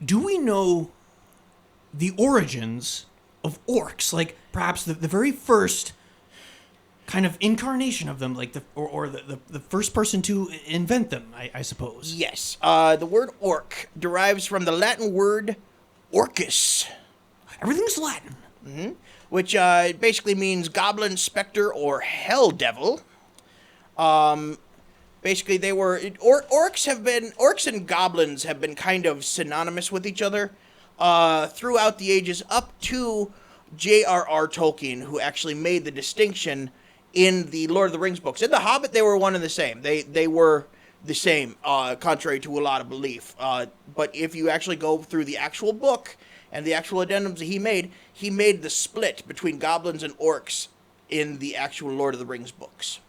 do we know the origins of orcs? Like, perhaps the very first kind of incarnation of them, like the first person to invent them, I suppose. Yes. The word orc derives from the Latin word ORCS, Everything's Latin. which basically means goblin, specter, or hell devil. Basically, they were orcs and goblins have been kind of synonymous with each other throughout the ages, up to J.R.R. Tolkien, who actually made the distinction in the Lord of the Rings books. In The Hobbit, they were one and the same. They were the same, contrary to a lot of belief. But if you actually go through the actual book and the actual addendums that he made the split between goblins and orcs in the actual Lord of the Rings books.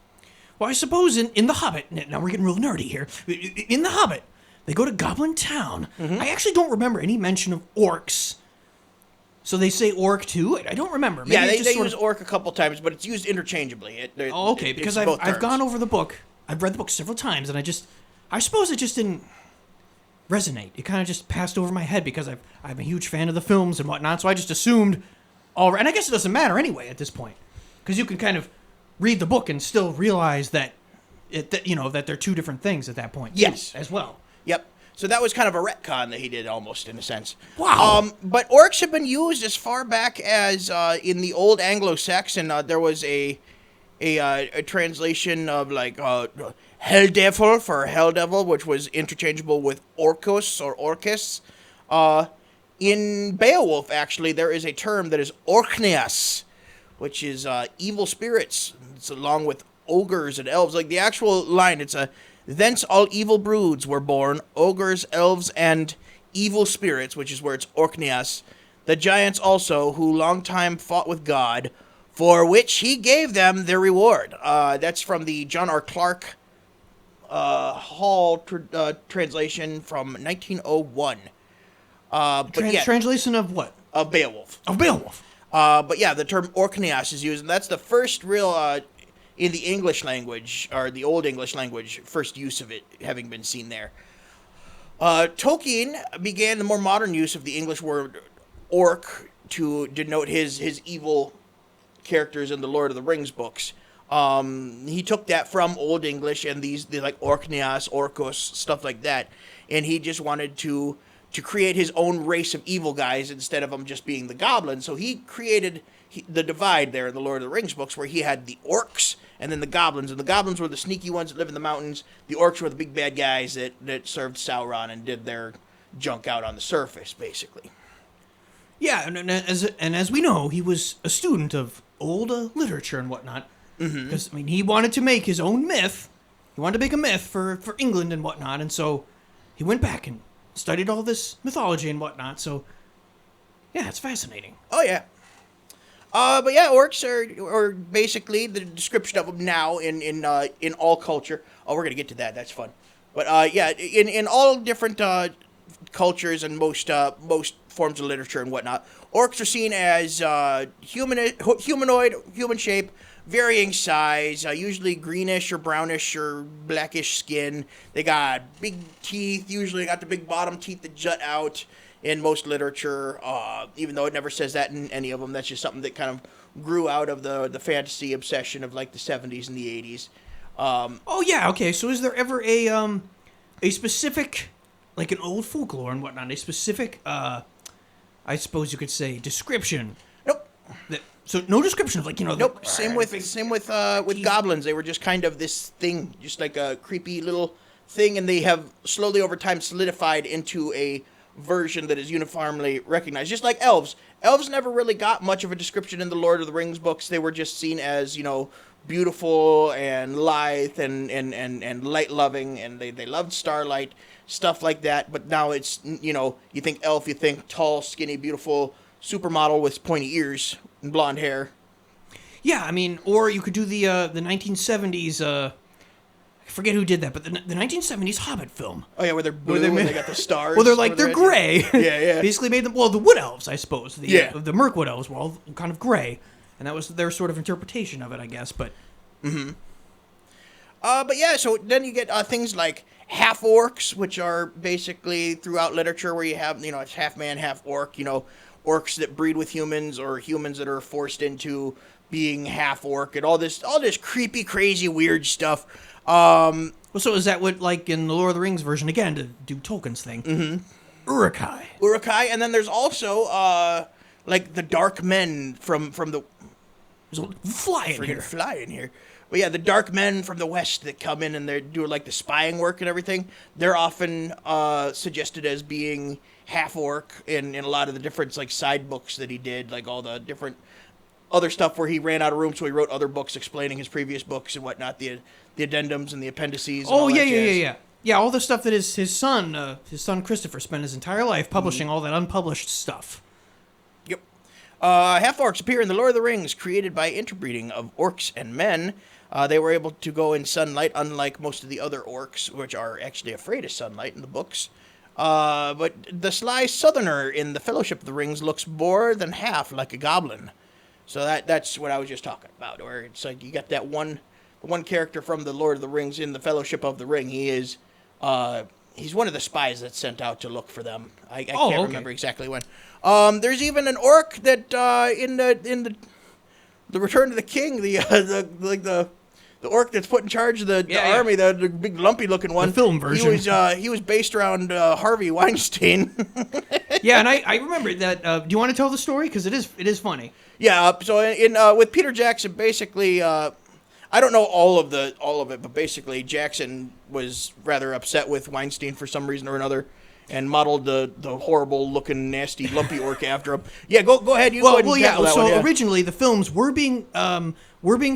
Well, I suppose in The Hobbit, now we're getting real nerdy here. In The Hobbit, they go to Goblin Town. I actually don't remember any mention of orcs. So they say orc too? I don't remember. Maybe they use orc a couple times, but it's used interchangeably. Okay, because I've gone over the book. I've read the book several times, and I suppose it just didn't resonate. It kind of just passed over my head because I'm a huge fan of the films and whatnot, so I just assumed and I guess it doesn't matter anyway at this point, because you can kind of read the book and still realize that that they're two different things at that point. Yes, as well. Yep. So that was kind of a retcon that he did, almost, in a sense. Wow. But orcs have been used as far back as in the old Anglo-Saxon. There was a translation of like hell devil for hell devil, which was interchangeable with orcos or orcus. In Beowulf, actually, there is a term that is orcneas, which is evil spirits. It's along with ogres and elves. Like the actual line, it's thence all evil broods were born, ogres, elves, and evil spirits, which is where it's orcneas. The giants also, who long time fought with God, for which he gave them their reward. That's from the John R. Clarke Hall translation from 1901. Translation of what? Of Beowulf. Of Beowulf. But yeah, the term orcneas is used, and that's the first real, in the English language, or the Old English language, first use of it having been seen there. Tolkien began the more modern use of the English word orc to denote his evil characters in the Lord of the Rings books. He took that from Old English and these like orcneas, orcos, stuff like that, and he just wanted to create his own race of evil guys instead of them just being the goblins. So he created the divide there in the Lord of the Rings books, where he had the orcs and then the goblins. And the goblins were the sneaky ones that live in the mountains. The orcs were the big bad guys that served Sauron and did their junk out on the surface, basically. Yeah, and as we know, he was a student of old literature and whatnot. Because, he wanted to make his own myth. He wanted to make a myth for England and whatnot. And so he went back and studied all this mythology and whatnot. So, yeah, it's fascinating. Oh, yeah. But yeah, orcs are basically the description of them now in all culture. Oh, we're going to get to that. That's fun. But yeah, in all different cultures and most forms of literature and whatnot, orcs are seen as humanoid, human shape, varying size, usually greenish or brownish or blackish skin. They got big teeth, usually got the big bottom teeth that jut out in most literature, even though it never says that in any of them. That's just something that kind of grew out of the fantasy obsession of like the 70s and the 80s. Oh, yeah, okay. So is there ever a specific, like an old folklore and whatnot, a specific, I suppose you could say, description? Nope. So no description of, like, Nope. Same with goblins. They were just kind of this thing, just like a creepy little thing, and they have slowly over time solidified into a version that is uniformly recognized. Just like elves. Elves never really got much of a description in the Lord of the Rings books. They were just seen as, beautiful and lithe and light-loving, and they loved starlight, stuff like that. But now it's, you think elf, you think tall, skinny, beautiful supermodel with pointy ears and blonde hair. Yeah, or you could do the 1970s, I forget who did that, but the 1970s Hobbit film. Oh yeah, where they're blue and they got the stars. Well, they're gray. Yeah. Basically made them, the wood elves, I suppose. The Mirkwood elves were all kind of gray. And that was their sort of interpretation of it, I guess, but... But yeah, so then you get things like half orcs, which are basically throughout literature where you have, it's half man, half orc, orcs that breed with humans or humans that are forced into being half orc and all this creepy, crazy, weird stuff. Well, so is that what, like, in the Lord of the Rings version, again, to do Tolkien's thing? Mm-hmm. Uruk-hai, and then there's also, like, the Dark Men from the... There's a fly in here. Fly in here. But yeah, the Dark Men from the West that come in and they do, like, the spying work and everything, they're often suggested as being half orc in a lot of the different, like, side books that he did, like all the different other stuff where he ran out of room, so he wrote other books explaining his previous books and whatnot, the addendums and the appendices. And oh, yeah. Yeah, all the stuff that his son Christopher spent his entire life publishing, all that unpublished stuff. Yep. Half-orcs appear in The Lord of the Rings, created by interbreeding of orcs and men. They were able to go in sunlight, unlike most of the other orcs, which are actually afraid of sunlight in the books. But the sly southerner in The Fellowship of the Rings looks more than half like a goblin. So that's what I was just talking about, where it's like you got that one character from The Lord of the Rings in The Fellowship of the Ring. He is, he's one of the spies that's sent out to look for them. I can't remember exactly when. There's even an orc that in the Return of the King, the orc that's put in charge of the army, the big lumpy looking one. The film version. He was based around Harvey Weinstein. Yeah, and I remember that. Do you want to tell the story? Because it is funny. Yeah. So in with Peter Jackson, basically, I don't know all of it, but basically Jackson was rather upset with Weinstein for some reason or another, and modeled the horrible looking, nasty, lumpy orc after him. Yeah, go ahead. Go ahead and tackle that one, originally the films were being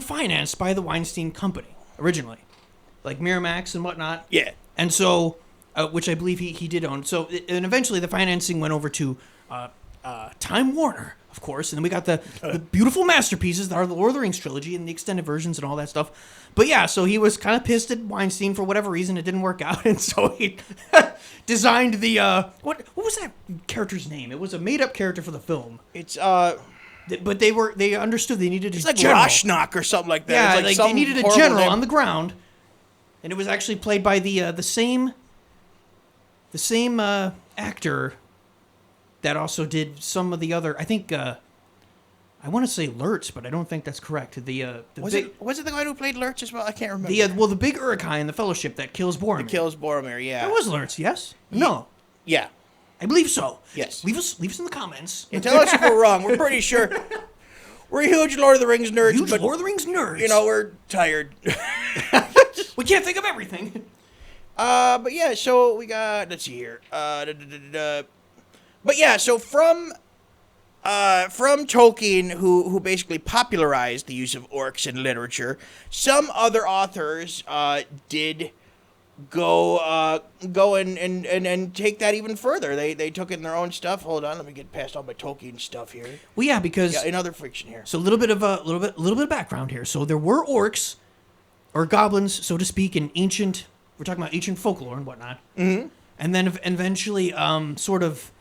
financed by the Weinstein Company originally, like Miramax and whatnot. Yeah, and so which I believe he did own. So and eventually the financing went over to Time Warner, of course, and then we got the beautiful masterpieces that are the Lord of the Rings trilogy and the extended versions and all that stuff. But yeah, so he was kind of pissed at Weinstein for whatever reason. It didn't work out, and so he designed the what was that character's name? It was a made up character for the film. It's but they understood they needed a general. Roshnock or something like that. Yeah, like they needed a general on the ground, and it was actually played by the same actor that also did some of the other. I think I want to say Lurtz, but I don't think that's correct. Was it the guy who played Lurtz as well? I can't remember. The big Uruk-hai in the Fellowship that kills Boromir. That kills Boromir, yeah. That was Lurtz, yes? No. Yeah. I believe so. Yes. Leave us in the comments. Yeah, tell us if we're wrong. We're pretty sure. We're huge Lord of the Rings nerds. Lord of the Rings nerds. We're tired. We can't think of everything. But yeah, so we got, let's see here. But yeah, so from Tolkien, who basically popularized the use of orcs in literature, some other authors did go and take that even further. They took it in their own stuff. Hold on, let me get past all my Tolkien stuff here. Well, yeah, because in other fiction here. So a little bit of background here. So there were orcs, or goblins, so to speak, in ancient. We're talking about ancient folklore and whatnot. Mm-hmm. And then eventually, so Lord of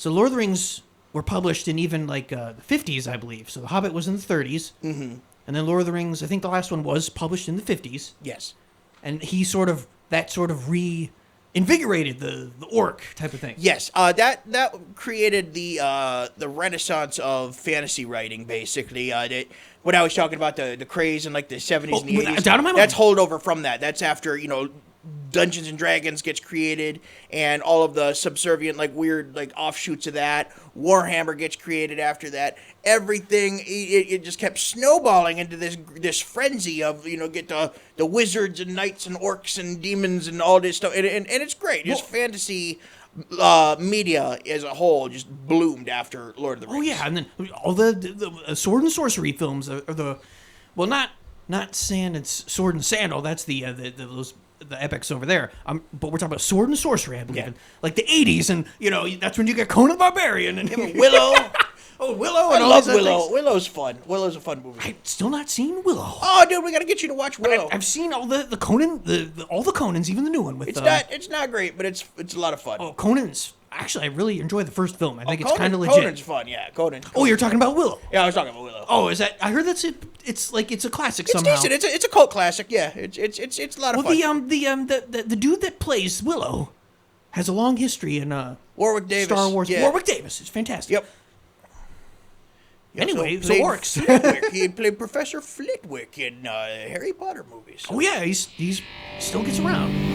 the Rings were published in even like the 50s, I believe. So The Hobbit was in the 30s. Mm-hmm. And then Lord of the Rings, I think the last one was published in the 50s. Yes. And he sort of reinvigorated the orc type of thing. Yes. That created the Renaissance of fantasy writing, basically. What I was talking about, the craze in like the 70s and the 80s. That's holdover from that. That's after, Dungeons and Dragons gets created, and all of the subservient, like weird, like offshoots of that. Warhammer gets created after that. Everything it just kept snowballing into this frenzy of get the wizards and knights and orcs and demons and all this stuff, and it's great. Just fantasy media as a whole just bloomed after Lord of the Rings. Oh yeah, and then all the sword and sorcery films are not sand and sword and sandal. That's the epics over there. But we're talking about sword and sorcery, I believe. Yeah. Like the 80s, and that's when you get Conan the Barbarian and Willow. Oh, Willow! I love Willow. Willow's fun. Willow's a fun movie. I've still not seen Willow. Oh, dude, we got to get you to watch Willow. I've seen all the Conan, all the Conans, even the new one with. It's not great, but it's a lot of fun. Oh, Conan's Actually, I really enjoy the first film. I think it's Conan- kind of legit. Conan's fun, yeah. Conan. Oh, you're talking about Willow. Yeah, I was talking about Willow. Oh, is that? I heard that's it. It's like it's a classic It's somehow. decent. It's a cult classic. Yeah, it's a lot of Well, fun. the dude that plays Willow has a long history in Warwick Davis. Star Wars. Yeah. Warwick Davis is fantastic. Yep. He also Anyway, so played orcs. Flitwick. He played Professor Flitwick in Harry Potter movies. Oh yeah, he's still gets around.